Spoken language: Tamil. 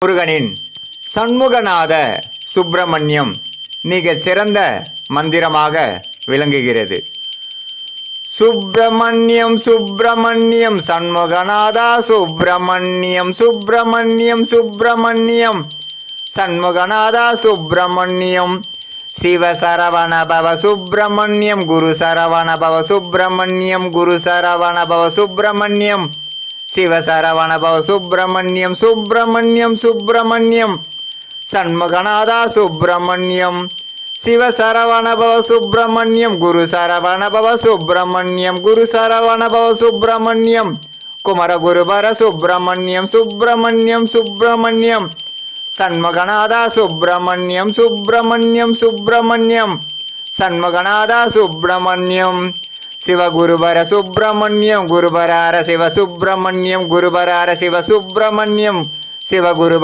முருகனின் சண்முகநாத சுப்பிரமணியம் மிக சிறந்த மந்திரமாக விளங்குகிறது. சுப்பிரமணியம் சுப்பிரமணியம் சண்முகநாதா சுப்பிரமணியம் சுப்பிரமணியம் சுப்பிரமணியம் சண்முகநாதா சுப்பிரமணியம் சிவசரவண பவ சுப்பிரமணியம் குரு சரவண பவ சுப்பிரமணியம் குரு சரவண பவ சுப்பிரமணியம் சிவசரவண பவ சுப்பிரமணியம் சுப்பிரமணியம் சுப்பிரமணியம் சண்முகநாதா சுப்பிரமணியம் சிவசரவண பவ சுப்பிரமணியம் குரு சரவண பவ சுப்பிரமணியம் குரு சரவண பவ சுப்பிரமணியம் குமரகுருபர சுப்பிரமணியம் சுப்பிரமணியம் சுப்பிரமணியம் சண்முகநாதா சுப்பிரமணியம் சுப்பிரமணியம் சுப்பிரமணியம் சண்முகநாதா சுப்பிரமணியம் சிவகுருபர சுப்பிரமணியம் குருபரார சிவ சுப்பிரமணியம் குருபரார சிவ சுப்பிரமணியம் சிவகுருபர